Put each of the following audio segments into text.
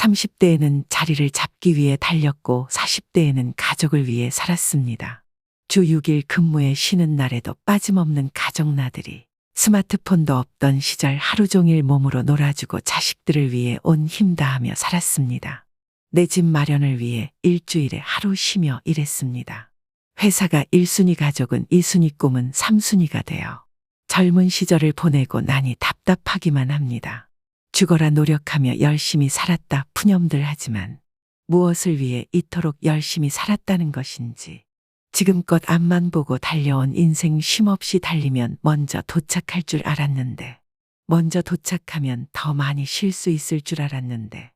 30대에는 자리를 잡기 위해 달렸고 40대에는 가족을 위해 살았습니다. 주 6일 근무에 쉬는 날에도 빠짐없는 가족 나들이. 스마트폰도 없던 시절 하루 종일 몸으로 놀아주고 자식들을 위해 온 힘 다하며 살았습니다. 내 집 마련을 위해 일주일에 하루 쉬며 일했습니다. 회사가 1순위, 가족은 2순위, 꿈은 3순위가 되어 젊은 시절을 보내고 나니 답답하기만 합니다. 죽어라 노력하며 열심히 살았다 푸념들 하지만 무엇을 위해 이토록 열심히 살았다는 것인지, 지금껏 앞만 보고 달려온 인생 쉼없이 달리면 먼저 도착할 줄 알았는데, 먼저 도착하면 더 많이 쉴 수 있을 줄 알았는데,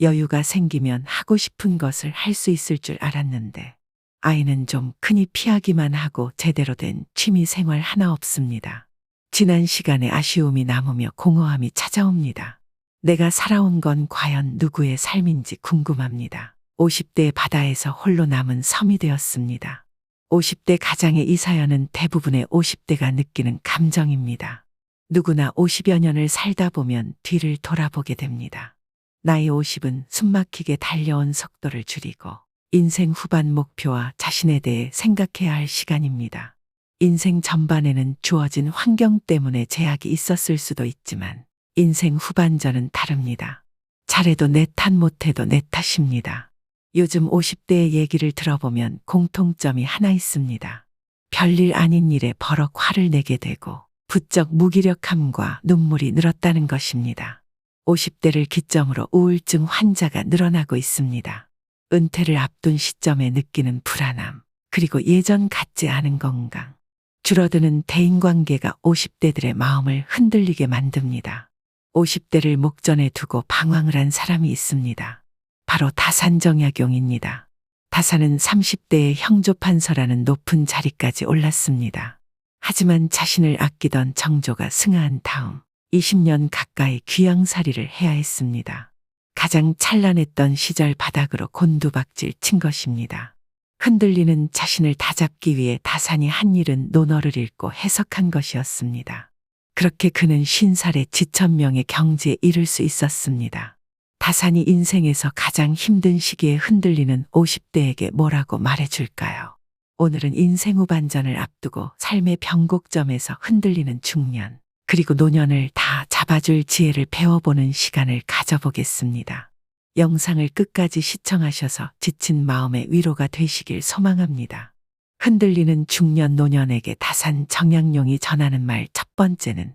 여유가 생기면 하고 싶은 것을 할 수 있을 줄 알았는데, 아이는 좀 크니 피하기만 하고 제대로 된 취미 생활 하나 없습니다. 지난 시간에 아쉬움이 남으며 공허함이 찾아옵니다. 내가 살아온 건 과연 누구의 삶인지 궁금합니다. 50대 바다에서 홀로 남은 섬이 되었습니다. 50대 가장의 이 사연은 대부분의 50대가 느끼는 감정입니다. 누구나 50여 년을 살다 보면 뒤를 돌아보게 됩니다. 나이 50은 숨막히게 달려온 속도를 줄이고 인생 후반 목표와 자신에 대해 생각해야 할 시간입니다. 인생 전반에는 주어진 환경 때문에 제약이 있었을 수도 있지만 인생 후반전은 다릅니다. 잘해도 내 탓, 못해도 내 탓입니다. 요즘 50대의 얘기를 들어보면 공통점이 하나 있습니다. 별일 아닌 일에 버럭 화를 내게 되고 부쩍 무기력함과 눈물이 늘었다는 것입니다. 50대를 기점으로 우울증 환자가 늘어나고 있습니다. 은퇴를 앞둔 시점에 느끼는 불안함, 그리고 예전 같지 않은 건강, 줄어드는 대인관계가 50대들의 마음을 흔들리게 만듭니다. 50대를 목전에 두고 방황을 한 사람이 있습니다. 바로 다산정약용입니다. 다산은 30대에 형조판서라는 높은 자리까지 올랐습니다. 하지만 자신을 아끼던 정조가 승하한 다음 20년 가까이 귀양살이를 해야 했습니다. 가장 찬란했던 시절 바닥으로 곤두박질 친 것입니다. 흔들리는 자신을 다잡기 위해 다산이 한 일은 논어를 읽고 해석한 것이었습니다. 그렇게 그는 50살에 지천명의 경지에 이를 수 있었습니다. 다산이 인생에서 가장 힘든 시기에 흔들리는 50대에게 뭐라고 말해줄까요? 오늘은 인생 후반전을 앞두고 삶의 변곡점에서 흔들리는 중년, 그리고 노년을 다 잡아줄 지혜를 배워보는 시간을 가져보겠습니다. 영상을 끝까지 시청하셔서 지친 마음의 위로가 되시길 소망합니다. 흔들리는 중년 노년에게 다산 정약용이 전하는 말 첫 번째는,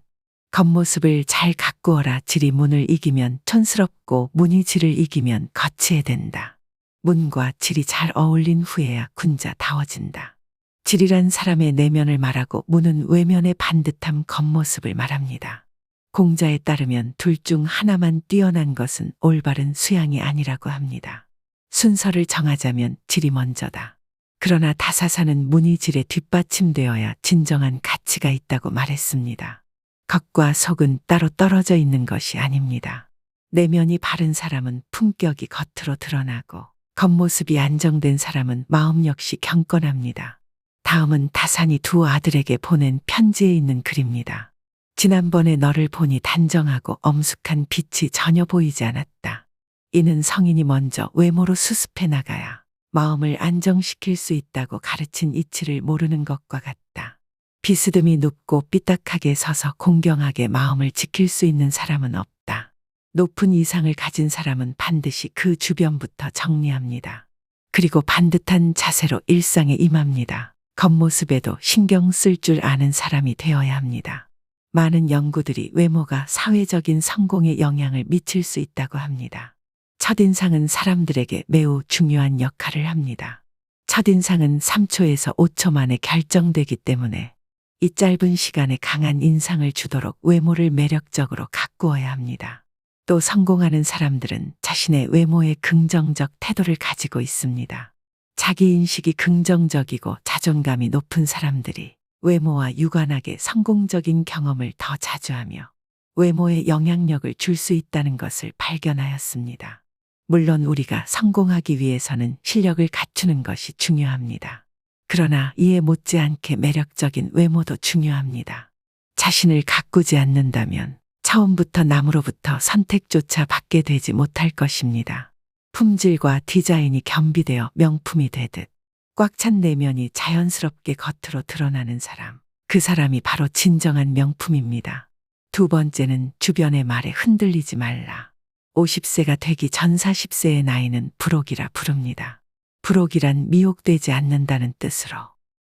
겉모습을 잘 가꾸어라. 질이 문을 이기면 촌스럽고 문이 질을 이기면 거치게 된다. 문과 질이 잘 어울린 후에야 군자다워진다. 질이란 사람의 내면을 말하고 문은 외면의 반듯함, 겉모습을 말합니다. 공자에 따르면 둘 중 하나만 뛰어난 것은 올바른 수양이 아니라고 합니다. 순서를 정하자면 질이 먼저다. 그러나 다사사는 문이 질에 뒷받침되어야 진정한 가치가 있다고 말했습니다. 겉과 속은 따로 떨어져 있는 것이 아닙니다. 내면이 바른 사람은 품격이 겉으로 드러나고 겉모습이 안정된 사람은 마음 역시 경건합니다. 다음은 다산이 두 아들에게 보낸 편지에 있는 글입니다. 지난번에 너를 보니 단정하고 엄숙한 빛이 전혀 보이지 않았다. 이는 성인이 먼저 외모로 수습해 나가야 마음을 안정시킬 수 있다고 가르친 이치를 모르는 것과 같다. 비스듬히 눕고 삐딱하게 서서 공경하게 마음을 지킬 수 있는 사람은 없다. 높은 이상을 가진 사람은 반드시 그 주변부터 정리합니다. 그리고 반듯한 자세로 일상에 임합니다. 겉모습에도 신경 쓸 줄 아는 사람이 되어야 합니다. 많은 연구들이 외모가 사회적인 성공에 영향을 미칠 수 있다고 합니다. 첫인상은 사람들에게 매우 중요한 역할을 합니다. 첫인상은 3초에서 5초 만에 결정되기 때문에 이 짧은 시간에 강한 인상을 주도록 외모를 매력적으로 가꾸어야 합니다. 또 성공하는 사람들은 자신의 외모에 긍정적 태도를 가지고 있습니다. 자기인식이 긍정적이고 자존감이 높은 사람들이 외모와 유관하게 성공적인 경험을 더 자주 하며 외모에 영향력을 줄 수 있다는 것을 발견하였습니다. 물론 우리가 성공하기 위해서는 실력을 갖추는 것이 중요합니다. 그러나 이에 못지않게 매력적인 외모도 중요합니다. 자신을 가꾸지 않는다면 처음부터 남으로부터 선택조차 받게 되지 못할 것입니다. 품질과 디자인이 겸비되어 명품이 되듯 꽉 찬 내면이 자연스럽게 겉으로 드러나는 사람. 그 사람이 바로 진정한 명품입니다. 두 번째는 주변의 말에 흔들리지 말라. 50세가 되기 전 40세의 나이는 불혹이라 부릅니다. 불혹이란 미혹되지 않는다는 뜻으로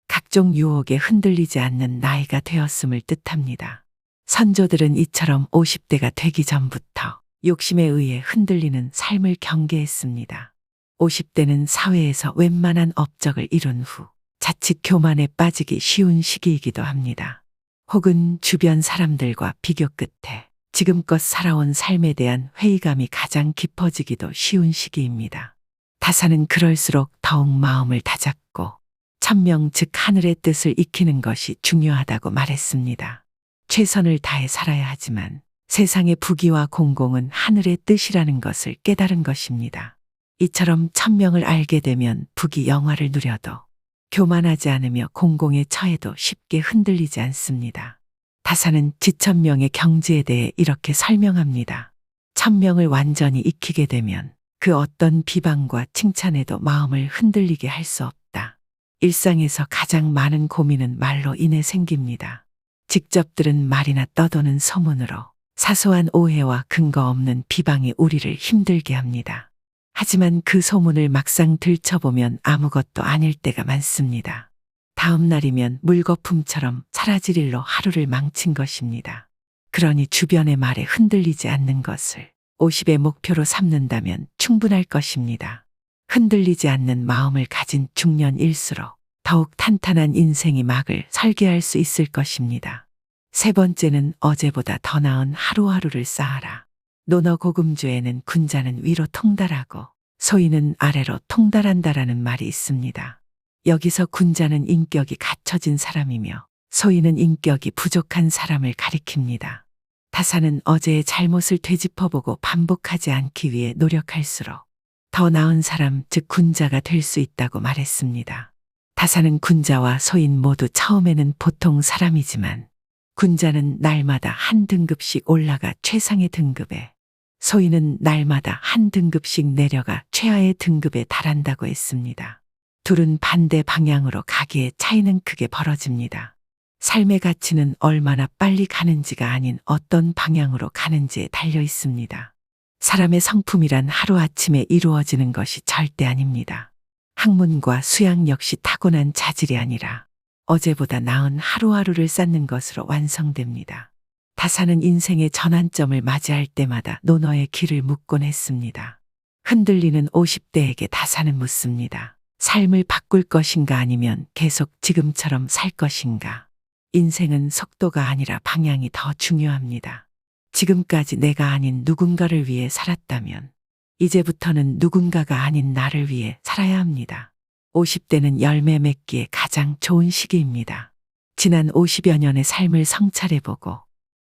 각종 유혹에 흔들리지 않는 나이가 되었음을 뜻합니다. 선조들은 이처럼 50대가 되기 전부터 욕심에 의해 흔들리는 삶을 경계했습니다. 50대는 사회에서 웬만한 업적을 이룬 후 자칫 교만에 빠지기 쉬운 시기이기도 합니다. 혹은 주변 사람들과 비교 끝에 지금껏 살아온 삶에 대한 회의감이 가장 깊어지기도 쉬운 시기입니다. 다사는 그럴수록 더욱 마음을 다잡고 천명 즉 하늘의 뜻을 익히는 것이 중요하다고 말했습니다. 최선을 다해 살아야 하지만 세상의 부귀와 공공은 하늘의 뜻이라는 것을 깨달은 것입니다. 이처럼 천명을 알게 되면 부귀 영화를 누려도 교만하지 않으며 공공에 처해도 쉽게 흔들리지 않습니다. 다사는 지천명의 경지에 대해 이렇게 설명합니다. 천명을 완전히 익히게 되면 그 어떤 비방과 칭찬에도 마음을 흔들리게 할 수 없다. 일상에서 가장 많은 고민은 말로 인해 생깁니다. 직접 들은 말이나 떠도는 소문으로 사소한 오해와 근거 없는 비방이 우리를 힘들게 합니다. 하지만 그 소문을 막상 들춰보면 아무것도 아닐 때가 많습니다. 다음 날이면 물거품처럼 사라질 일로 하루를 망친 것입니다. 그러니 주변의 말에 흔들리지 않는 것을 50의 목표로 삼는다면 충분할 것입니다. 흔들리지 않는 마음을 가진 중년일수록 더욱 탄탄한 인생의 막을 설계할 수 있을 것입니다. 세 번째는 어제보다 더 나은 하루하루를 쌓아라. 논어고금주에는 군자는 위로 통달하고 소인은 아래로 통달한다라는 말이 있습니다. 여기서 군자는 인격이 갖춰진 사람이며 소인은 인격이 부족한 사람을 가리킵니다. 다사는 어제의 잘못을 되짚어보고 반복하지 않기 위해 노력할수록 더 나은 사람 즉 군자가 될 수 있다고 말했습니다. 다사는 군자와 소인 모두 처음에는 보통 사람이지만 군자는 날마다 한 등급씩 올라가 최상의 등급에, 소인은 날마다 한 등급씩 내려가 최하의 등급에 달한다고 했습니다. 둘은 반대 방향으로 가기에 차이는 크게 벌어집니다. 삶의 가치는 얼마나 빨리 가는지가 아닌 어떤 방향으로 가는지에 달려 있습니다. 사람의 성품이란 하루아침에 이루어지는 것이 절대 아닙니다. 학문과 수양 역시 타고난 자질이 아니라 어제보다 나은 하루하루를 쌓는 것으로 완성됩니다. 다사는 인생의 전환점을 맞이할 때마다 논어의 길을 묻곤 했습니다. 흔들리는 50대에게 다사는 묻습니다. 삶을 바꿀 것인가 아니면 계속 지금처럼 살 것인가? 인생은 속도가 아니라 방향이 더 중요합니다. 지금까지 내가 아닌 누군가를 위해 살았다면 이제부터는 누군가가 아닌 나를 위해 살아야 합니다. 50대는 열매 맺기에 가장 좋은 시기입니다. 지난 50여 년의 삶을 성찰해보고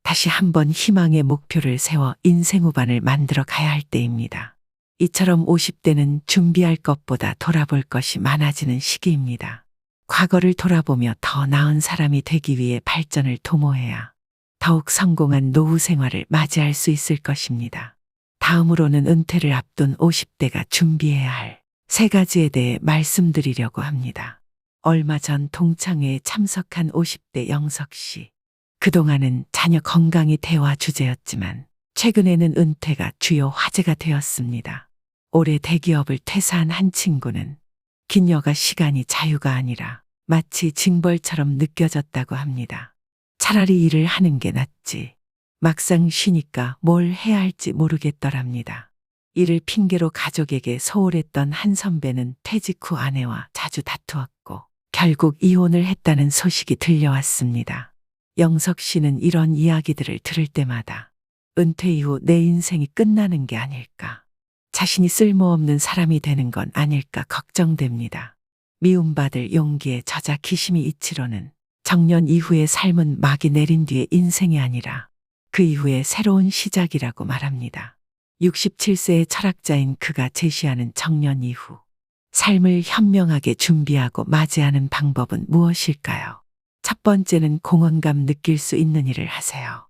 다시 한번 희망의 목표를 세워 인생 후반을 만들어 가야 할 때입니다. 이처럼 50대는 준비할 것보다 돌아볼 것이 많아지는 시기입니다. 과거를 돌아보며 더 나은 사람이 되기 위해 발전을 도모해야 더욱 성공한 노후 생활을 맞이할 수 있을 것입니다. 다음으로는 은퇴를 앞둔 50대가 준비해야 할 세 가지에 대해 말씀드리려고 합니다. 얼마 전 동창회에 참석한 50대 영석 씨. 그동안은 자녀 건강이 대화 주제였지만 최근에는 은퇴가 주요 화제가 되었습니다. 올해 대기업을 퇴사한 한 친구는 긴 여가 시간이 자유가 아니라 마치 징벌처럼 느껴졌다고 합니다. 차라리 일을 하는 게 낫지. 막상 쉬니까 뭘 해야 할지 모르겠더랍니다. 이를 핑계로 가족에게 소홀했던 한 선배는 퇴직 후 아내와 자주 다투었고 결국 이혼을 했다는 소식이 들려왔습니다. 영석 씨는 이런 이야기들을 들을 때마다 은퇴 이후 내 인생이 끝나는 게 아닐까, 자신이 쓸모없는 사람이 되는 건 아닐까 걱정됩니다. 미움받을 용기의 저자 기시미 이치로는 정년 이후의 삶은 막이 내린 뒤의 인생이 아니라 그 이후의 새로운 시작이라고 말합니다. 67세의 철학자인 그가 제시하는 정년 이후 삶을 현명하게 준비하고 맞이하는 방법은 무엇일까요? 첫 번째는 공헌감 느낄 수 있는 일을 하세요.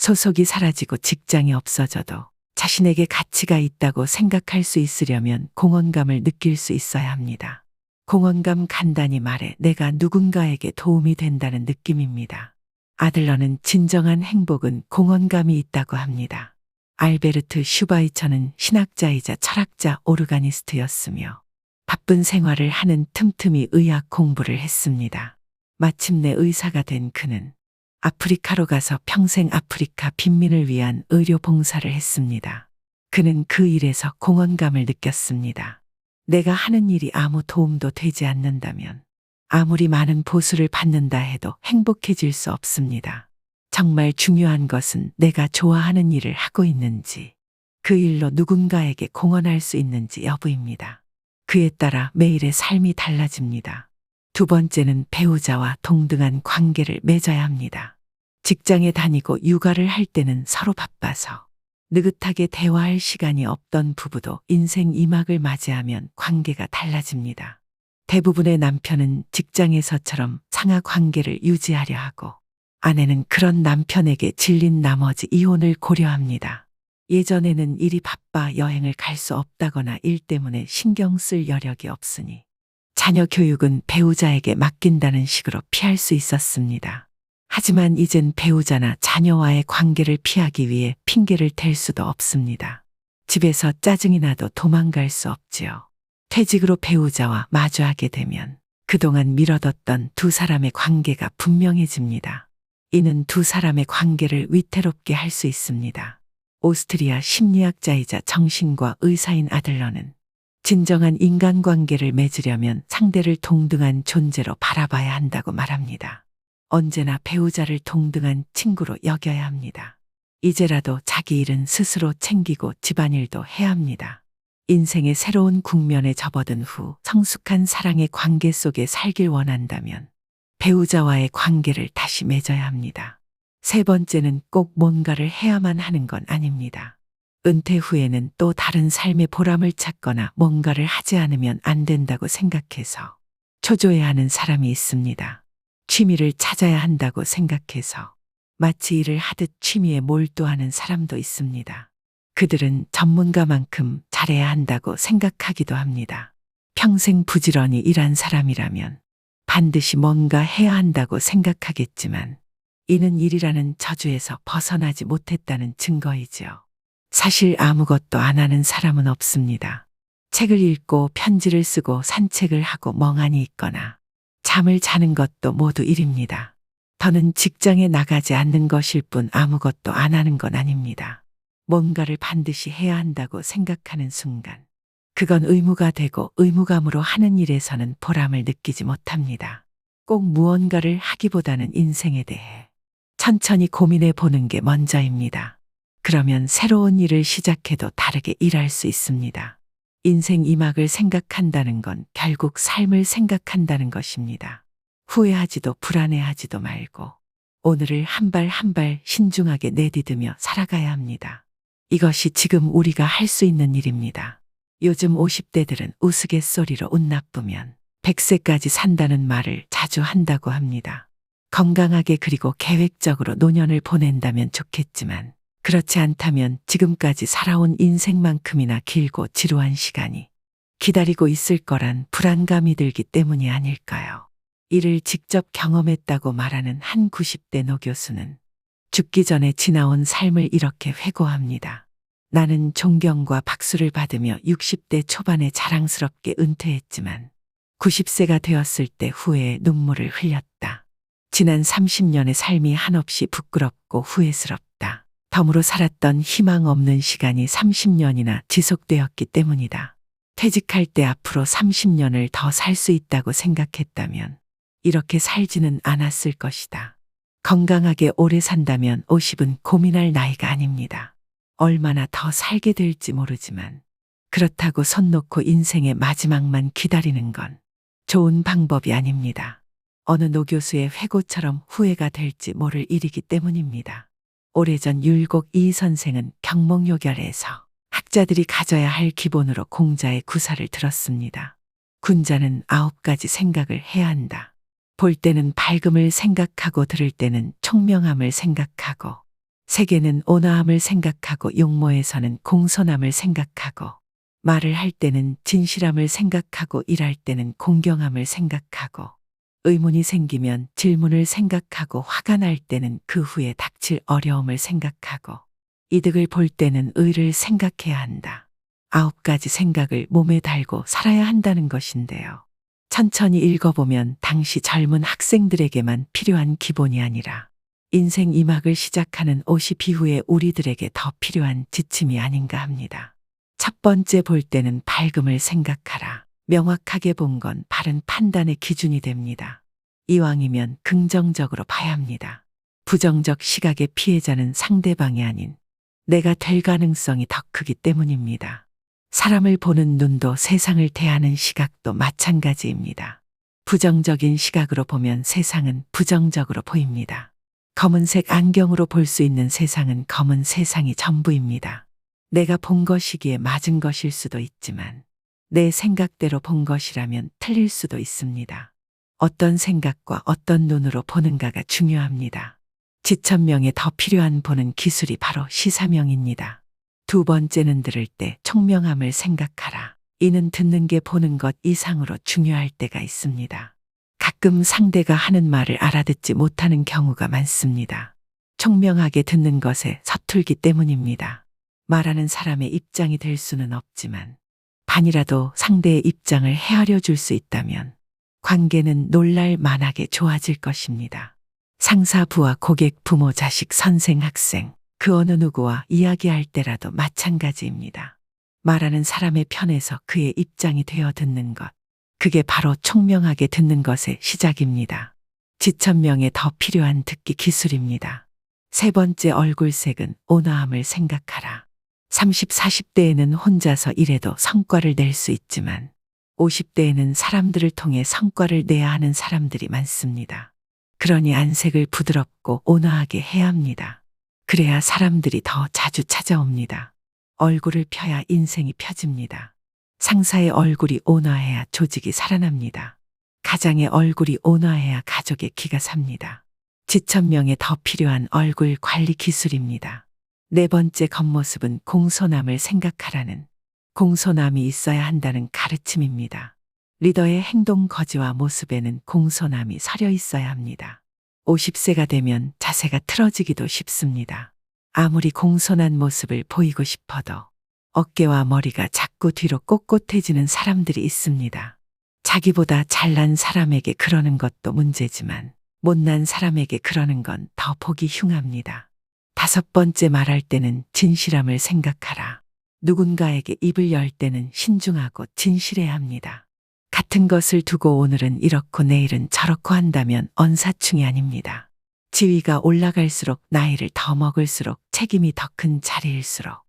소속이 사라지고 직장이 없어져도 자신에게 가치가 있다고 생각할 수 있으려면 공헌감을 느낄 수 있어야 합니다. 공헌감, 간단히 말해 내가 누군가에게 도움이 된다는 느낌입니다. 아들러는 진정한 행복은 공헌감이 있다고 합니다. 알베르트 슈바이처는 신학자이자 철학자, 오르가니스트였으며 바쁜 생활을 하는 틈틈이 의학 공부를 했습니다. 마침내 의사가 된 그는 아프리카로 가서 평생 아프리카 빈민을 위한 의료 봉사를 했습니다. 그는 그 일에서 공헌감을 느꼈습니다. 내가 하는 일이 아무 도움도 되지 않는다면 아무리 많은 보수를 받는다 해도 행복해질 수 없습니다. 정말 중요한 것은 내가 좋아하는 일을 하고 있는지, 그 일로 누군가에게 공헌할 수 있는지 여부입니다. 그에 따라 매일의 삶이 달라집니다. 두 번째는 배우자와 동등한 관계를 맺어야 합니다. 직장에 다니고 육아를 할 때는 서로 바빠서 느긋하게 대화할 시간이 없던 부부도 인생 2막을 맞이하면 관계가 달라집니다. 대부분의 남편은 직장에서처럼 상하 관계를 유지하려 하고, 아내는 그런 남편에게 질린 나머지 이혼을 고려합니다. 예전에는 일이 바빠 여행을 갈 수 없다거나 일 때문에 신경 쓸 여력이 없으니 자녀 교육은 배우자에게 맡긴다는 식으로 피할 수 있었습니다. 하지만 이젠 배우자나 자녀와의 관계를 피하기 위해 핑계를 댈 수도 없습니다. 집에서 짜증이 나도 도망갈 수 없지요. 퇴직으로 배우자와 마주하게 되면 그동안 미뤄뒀던 두 사람의 관계가 분명해집니다. 이는 두 사람의 관계를 위태롭게 할 수 있습니다. 오스트리아 심리학자이자 정신과 의사인 아들러는 진정한 인간관계를 맺으려면 상대를 동등한 존재로 바라봐야 한다고 말합니다. 언제나 배우자를 동등한 친구로 여겨야 합니다. 이제라도 자기 일은 스스로 챙기고 집안일도 해야 합니다. 인생의 새로운 국면에 접어든 후 성숙한 사랑의 관계 속에 살길 원한다면 배우자와의 관계를 다시 맺어야 합니다. 세 번째는 꼭 뭔가를 해야만 하는 건 아닙니다. 은퇴 후에는 또 다른 삶의 보람을 찾거나 뭔가를 하지 않으면 안 된다고 생각해서 초조해하는 사람이 있습니다. 취미를 찾아야 한다고 생각해서 마치 일을 하듯 취미에 몰두하는 사람도 있습니다. 그들은 전문가만큼 잘해야 한다고 생각하기도 합니다. 평생 부지런히 일한 사람이라면 반드시 뭔가 해야 한다고 생각하겠지만 이는 일이라는 저주에서 벗어나지 못했다는 증거이지요. 사실 아무것도 안 하는 사람은 없습니다. 책을 읽고 편지를 쓰고 산책을 하고 멍하니 있거나 잠을 자는 것도 모두 일입니다. 더는 직장에 나가지 않는 것일 뿐 아무것도 안 하는 건 아닙니다. 뭔가를 반드시 해야 한다고 생각하는 순간 그건 의무가 되고 의무감으로 하는 일에서는 보람을 느끼지 못합니다. 꼭 무언가를 하기보다는 인생에 대해 천천히 고민해 보는 게 먼저입니다. 그러면 새로운 일을 시작해도 다르게 일할 수 있습니다. 인생 2막을 생각한다는 건 결국 삶을 생각한다는 것입니다. 후회하지도 불안해하지도 말고 오늘을 한 발 한 발 신중하게 내디디며 살아가야 합니다. 이것이 지금 우리가 할 수 있는 일입니다. 요즘 50대들은 우스갯소리로 운 나쁘면 100세까지 산다는 말을 자주 한다고 합니다. 건강하게 그리고 계획적으로 노년을 보낸다면 좋겠지만 그렇지 않다면 지금까지 살아온 인생만큼이나 길고 지루한 시간이 기다리고 있을 거란 불안감이 들기 때문이 아닐까요? 이를 직접 경험했다고 말하는 한 90대 노교수는 죽기 전에 지나온 삶을 이렇게 회고합니다. 나는 존경과 박수를 받으며 60대 초반에 자랑스럽게 은퇴했지만 90세가 되었을 때 후회의 눈물을 흘렸다. 지난 30년의 삶이 한없이 부끄럽고 후회스럽다. 덤으로 살았던 희망 없는 시간이 30년이나 지속되었기 때문이다. 퇴직할 때 앞으로 30년을 더 살 수 있다고 생각했다면 이렇게 살지는 않았을 것이다. 건강하게 오래 산다면 50은 고민할 나이가 아닙니다. 얼마나 더 살게 될지 모르지만 그렇다고 손 놓고 인생의 마지막만 기다리는 건 좋은 방법이 아닙니다. 어느 노교수의 회고처럼 후회가 될지 모를 일이기 때문입니다. 오래전 율곡 이 선생은 경몽요결에서 학자들이 가져야 할 기본으로 공자의 구사를 들었습니다. 군자는 9가지 생각을 해야 한다. 볼 때는 밝음을 생각하고 들을 때는 총명함을 생각하고 세계는 온화함을 생각하고 용모에서는 공손함을 생각하고 말을 할 때는 진실함을 생각하고 일할 때는 공경함을 생각하고 의문이 생기면 질문을 생각하고 화가 날 때는 그 후에 닥칠 어려움을 생각하고 이득을 볼 때는 의를 생각해야 한다. 9가지 생각을 몸에 달고 살아야 한다는 것인데요. 천천히 읽어보면 당시 젊은 학생들에게만 필요한 기본이 아니라 인생 2막을 시작하는 50 이후의 우리들에게 더 필요한 지침이 아닌가 합니다. 첫 번째, 볼 때는 밝음을 생각하라. 명확하게 본 건 바른 판단의 기준이 됩니다. 이왕이면 긍정적으로 봐야 합니다. 부정적 시각의 피해자는 상대방이 아닌 내가 될 가능성이 더 크기 때문입니다. 사람을 보는 눈도 세상을 대하는 시각도 마찬가지입니다. 부정적인 시각으로 보면 세상은 부정적으로 보입니다. 검은색 안경으로 볼 수 있는 세상은 검은 세상이 전부입니다. 내가 본 것이기에 맞은 것일 수도 있지만 내 생각대로 본 것이라면 틀릴 수도 있습니다. 어떤 생각과 어떤 눈으로 보는가가 중요합니다. 지천명에 더 필요한 보는 기술이 바로 시사명입니다. 두 번째는 들을 때 총명함을 생각하라. 이는 듣는 게 보는 것 이상으로 중요할 때가 있습니다. 가끔 상대가 하는 말을 알아듣지 못하는 경우가 많습니다. 총명하게 듣는 것에 서툴기 때문입니다. 말하는 사람의 입장이 될 수는 없지만 반이라도 상대의 입장을 헤아려 줄 수 있다면 관계는 놀랄 만하게 좋아질 것입니다. 상사, 부하, 고객, 부모, 자식, 선생, 학생, 그 어느 누구와 이야기할 때라도 마찬가지입니다. 말하는 사람의 편에서 그의 입장이 되어 듣는 것, 그게 바로 총명하게 듣는 것의 시작입니다. 지천명에 더 필요한 듣기 기술입니다. 세 번째, 얼굴색은 온화함을 생각하라. 30, 40대에는 혼자서 일해도 성과를 낼 수 있지만 50대에는 사람들을 통해 성과를 내야 하는 사람들이 많습니다. 그러니 안색을 부드럽고 온화하게 해야 합니다. 그래야 사람들이 더 자주 찾아옵니다. 얼굴을 펴야 인생이 펴집니다. 상사의 얼굴이 온화해야 조직이 살아납니다. 가장의 얼굴이 온화해야 가족의 기가 삽니다. 지천명에 더 필요한 얼굴 관리 기술입니다. 네 번째, 겉모습은 공손함을 생각하라는 공손함이 있어야 한다는 가르침입니다. 리더의 행동 거지와 모습에는 공손함이 서려 있어야 합니다. 50세가 되면 자세가 틀어지기도 쉽습니다. 아무리 공손한 모습을 보이고 싶어도 어깨와 머리가 자꾸 뒤로 꼿꼿해지는 사람들이 있습니다. 자기보다 잘난 사람에게 그러는 것도 문제지만 못난 사람에게 그러는 건 더 보기 흉합니다. 다섯 번째, 말할 때는 진실함을 생각하라. 누군가에게 입을 열 때는 신중하고 진실해야 합니다. 같은 것을 두고 오늘은 이렇고 내일은 저렇고 한다면 언사충이 아닙니다. 지위가 올라갈수록 나이를 더 먹을수록 책임이 더 큰 자리일수록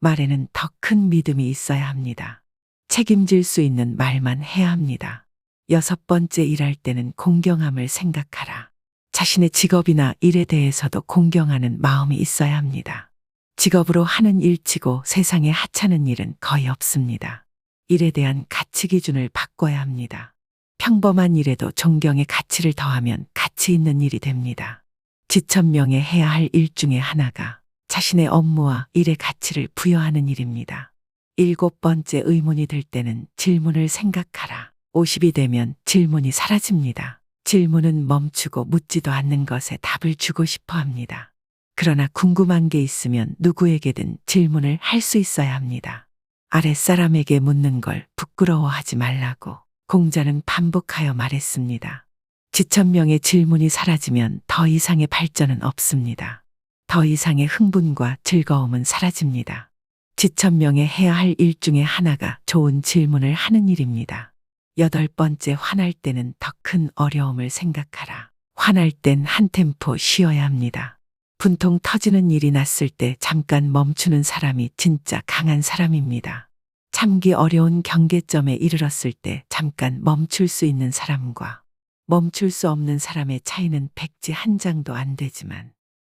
말에는 더 큰 믿음이 있어야 합니다. 책임질 수 있는 말만 해야 합니다. 여섯 번째, 일할 때는 공경함을 생각하라. 자신의 직업이나 일에 대해서도 공경하는 마음이 있어야 합니다. 직업으로 하는 일치고 세상에 하찮은 일은 거의 없습니다. 일에 대한 가치 기준을 바꿔야 합니다. 평범한 일에도 존경의 가치를 더하면 가치 있는 일이 됩니다. 지천명에 해야 할 일 중에 하나가 자신의 업무와 일의 가치를 부여하는 일입니다. 일곱 번째, 의문이 들 때는 질문을 생각하라. 50이 되면 질문이 사라집니다. 질문은 멈추고 묻지도 않는 것에 답을 주고 싶어 합니다. 그러나 궁금한 게 있으면 누구에게든 질문을 할 수 있어야 합니다. 아랫사람에게 묻는 걸 부끄러워하지 말라고 공자는 반복하여 말했습니다. 지천명의 질문이 사라지면 더 이상의 발전은 없습니다. 더 이상의 흥분과 즐거움은 사라집니다. 지천명에 해야 할 일 중에 하나가 좋은 질문을 하는 일입니다. 여덟 번째, 화날 때는 더 큰 어려움을 생각하라. 화날 땐 한 템포 쉬어야 합니다. 분통 터지는 일이 났을 때 잠깐 멈추는 사람이 진짜 강한 사람입니다. 참기 어려운 경계점에 이르렀을 때 잠깐 멈출 수 있는 사람과 멈출 수 없는 사람의 차이는 백지 한 장도 안 되지만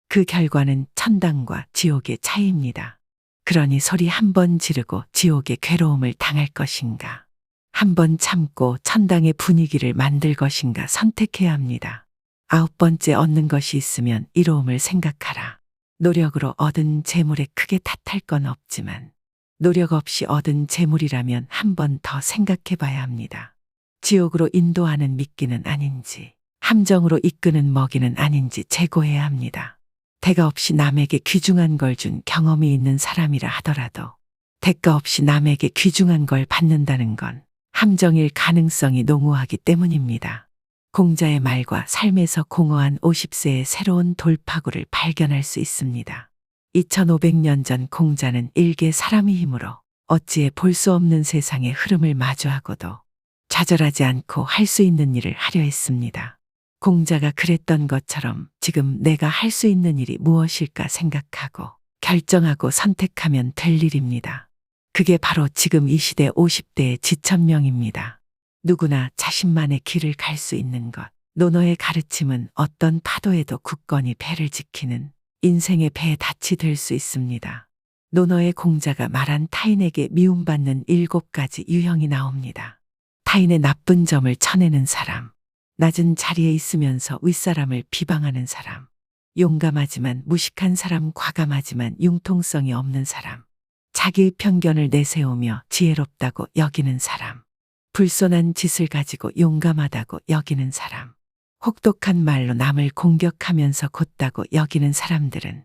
그 결과는 천당과 지옥의 차이입니다. 그러니 소리 한 번 지르고 지옥의 괴로움을 당할 것인가, 한 번 참고 천당의 분위기를 만들 것인가 선택해야 합니다. 아홉 번째, 얻는 것이 있으면 이로움을 생각하라. 노력으로 얻은 재물에 크게 탓할 건 없지만 노력 없이 얻은 재물이라면 한 번 더 생각해 봐야 합니다. 지옥으로 인도하는 미끼는 아닌지, 함정으로 이끄는 먹이는 아닌지 재고해야 합니다. 대가 없이 남에게 귀중한 걸 준 경험이 있는 사람이라 하더라도 대가 없이 남에게 귀중한 걸 받는다는 건 함정일 가능성이 농후하기 때문입니다. 공자의 말과 삶에서 공허한 50세의 새로운 돌파구를 발견할 수 있습니다. 2500년 전 공자는 일개 사람의 힘으로 어찌에 볼 수 없는 세상의 흐름을 마주하고도 좌절하지 않고 할 수 있는 일을 하려 했습니다. 공자가 그랬던 것처럼 지금 내가 할 수 있는 일이 무엇일까 생각하고 결정하고 선택하면 될 일입니다. 그게 바로 지금 이 시대 50대의 지천명입니다. 누구나 자신만의 길을 갈 수 있는 것. 노노의 가르침은 어떤 파도에도 굳건히 배를 지키는 인생의 배의 닻이 될 수 있습니다. 노노의 공자가 말한 타인에게 미움받는 7가지 유형이 나옵니다. 타인의 나쁜 점을 쳐내는 사람, 낮은 자리에 있으면서 윗사람을 비방하는 사람, 용감하지만 무식한 사람, 과감하지만 융통성이 없는 사람, 자기의 편견을 내세우며 지혜롭다고 여기는 사람, 불손한 짓을 가지고 용감하다고 여기는 사람, 혹독한 말로 남을 공격하면서 곧다고 여기는 사람들은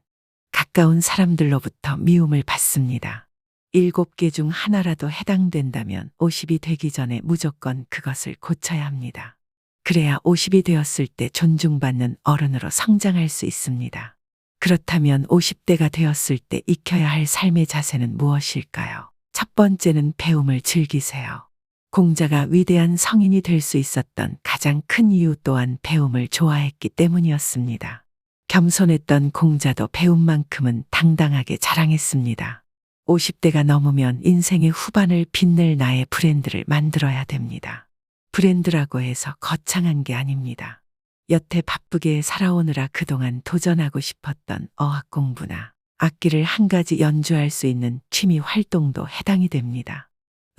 가까운 사람들로부터 미움을 받습니다. 7개 중 하나라도 해당된다면 50이 되기 전에 무조건 그것을 고쳐야 합니다. 그래야 50이 되었을 때 존중받는 어른으로 성장할 수 있습니다. 그렇다면 50대가 되었을 때 익혀야 할 삶의 자세는 무엇일까요? 첫 번째는 배움을 즐기세요. 공자가 위대한 성인이 될 수 있었던 가장 큰 이유 또한 배움을 좋아했기 때문이었습니다. 겸손했던 공자도 배움만큼은 당당하게 자랑했습니다. 50대가 넘으면 인생의 후반을 빛낼 나의 브랜드를 만들어야 됩니다. 브랜드라고 해서 거창한 게 아닙니다. 여태 바쁘게 살아오느라 그동안 도전하고 싶었던 어학 공부나 악기를 한 가지 연주할 수 있는 취미 활동도 해당이 됩니다.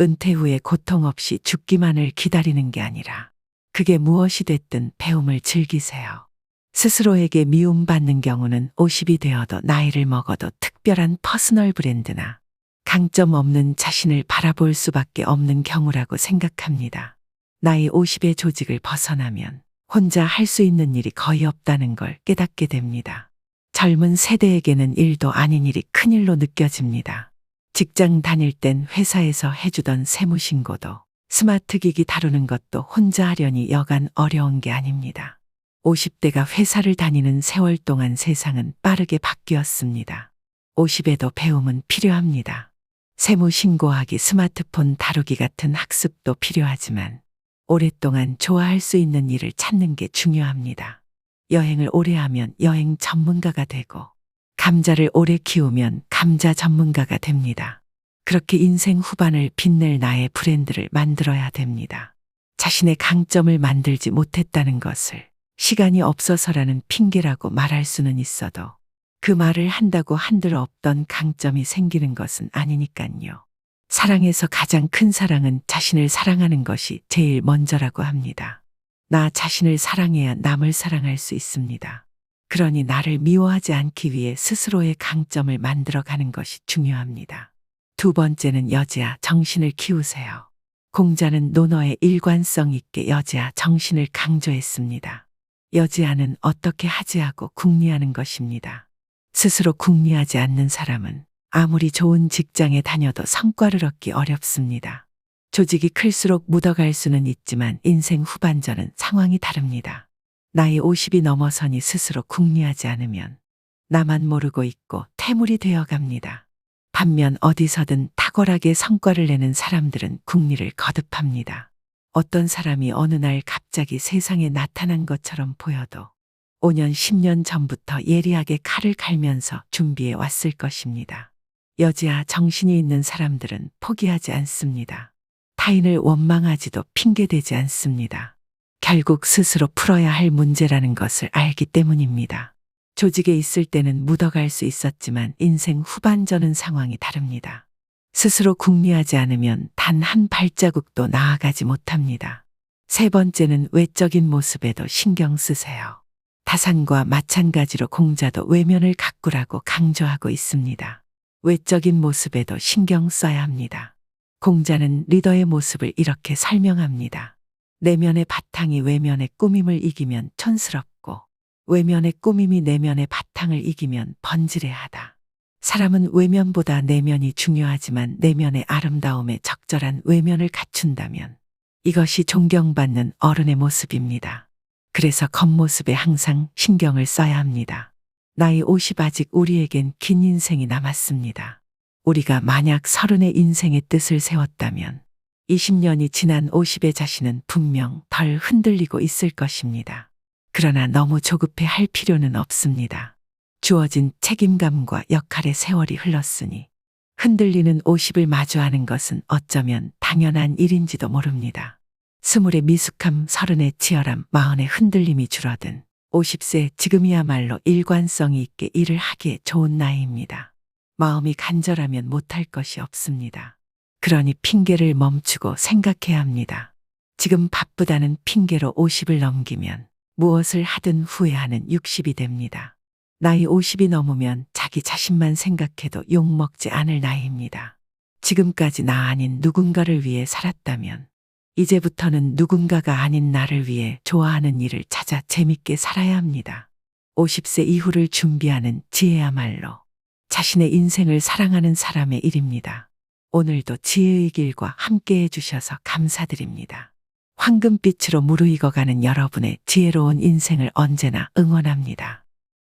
은퇴 후에 고통 없이 죽기만을 기다리는 게 아니라 그게 무엇이 됐든 배움을 즐기세요. 스스로에게 미움받는 경우는 50이 되어도 나이를 먹어도 특별한 퍼스널 브랜드나 강점 없는 자신을 바라볼 수밖에 없는 경우라고 생각합니다. 나이 50의 조직을 벗어나면 혼자 할 수 있는 일이 거의 없다는 걸 깨닫게 됩니다. 젊은 세대에게는 일도 아닌 일이 큰일로 느껴집니다. 직장 다닐 땐 회사에서 해주던 세무신고도 스마트 기기 다루는 것도 혼자 하려니 여간 어려운 게 아닙니다. 50대가 회사를 다니는 세월 동안 세상은 빠르게 바뀌었습니다. 50에도 배움은 필요합니다. 세무신고하기, 스마트폰 다루기 같은 학습도 필요하지만 오랫동안 좋아할 수 있는 일을 찾는 게 중요합니다. 여행을 오래 하면 여행 전문가가 되고 감자를 오래 키우면 감자 전문가가 됩니다. 그렇게 인생 후반을 빛낼 나의 브랜드를 만들어야 됩니다. 자신의 강점을 만들지 못했다는 것을 시간이 없어서라는 핑계라고 말할 수는 있어도 그 말을 한다고 한들 없던 강점이 생기는 것은 아니니깐요. 사랑에서 가장 큰 사랑은 자신을 사랑하는 것이 제일 먼저라고 합니다. 나 자신을 사랑해야 남을 사랑할 수 있습니다. 그러니 나를 미워하지 않기 위해 스스로의 강점을 만들어가는 것이 중요합니다. 두 번째는 여지아 정신을 키우세요. 공자는 논어의 일관성 있게 여지아 정신을 강조했습니다. 여지아는 어떻게 하지 하고 궁리하는 것입니다. 스스로 궁리하지 않는 사람은 아무리 좋은 직장에 다녀도 성과를 얻기 어렵습니다. 조직이 클수록 묻어갈 수는 있지만 인생 후반전은 상황이 다릅니다. 나이 50이 넘어서니 스스로 궁리하지 않으면 나만 모르고 있고 태물이 되어갑니다. 반면 어디서든 탁월하게 성과를 내는 사람들은 궁리를 거듭합니다. 어떤 사람이 어느 날 갑자기 세상에 나타난 것처럼 보여도 5년, 10년 전부터 예리하게 칼을 갈면서 준비해 왔을 것입니다. 여지아 정신이 있는 사람들은 포기하지 않습니다. 타인을 원망하지도 핑계대지 않습니다. 결국 스스로 풀어야 할 문제라는 것을 알기 때문입니다. 조직에 있을 때는 묻어갈 수 있었지만 인생 후반전은 상황이 다릅니다. 스스로 궁리하지 않으면 단 한 발자국도 나아가지 못합니다. 세 번째는 외적인 모습에도 신경 쓰세요. 타산과 마찬가지로 공자도 외면을 가꾸라고 강조하고 있습니다. 외적인 모습에도 신경 써야 합니다. 공자는 리더의 모습을 이렇게 설명합니다. 내면의 바탕이 외면의 꾸밈을 이기면 촌스럽고 외면의 꾸밈이 내면의 바탕을 이기면 번지레하다. 사람은 외면보다 내면이 중요하지만 내면의 아름다움에 적절한 외면을 갖춘다면 이것이 존경받는 어른의 모습입니다. 그래서 겉모습에 항상 신경을 써야 합니다. 나이 50 아직 우리에겐 긴 인생이 남았습니다. 우리가 만약 30의 인생의 뜻을 세웠다면 20년이 지난 50의 자신은 분명 덜 흔들리고 있을 것입니다. 그러나 너무 조급해 할 필요는 없습니다. 주어진 책임감과 역할의 세월이 흘렀으니 흔들리는 50을 마주하는 것은 어쩌면 당연한 일인지도 모릅니다. 20의 미숙함, 30의 치열함, 40의 흔들림이 줄어든 50세 지금이야말로 일관성이 있게 일을 하기에 좋은 나이입니다. 마음이 간절하면 못할 것이 없습니다. 그러니 핑계를 멈추고 생각해야 합니다. 지금 바쁘다는 핑계로 50을 넘기면 무엇을 하든 후회하는 60이 됩니다. 나이 50이 넘으면 자기 자신만 생각해도 욕먹지 않을 나이입니다. 지금까지 나 아닌 누군가를 위해 살았다면 이제부터는 누군가가 아닌 나를 위해 좋아하는 일을 찾아 재밌게 살아야 합니다. 50세 이후를 준비하는 지혜야말로 자신의 인생을 사랑하는 사람의 일입니다. 오늘도 지혜의 길과 함께 해주셔서 감사드립니다. 황금빛으로 무르익어가는 여러분의 지혜로운 인생을 언제나 응원합니다.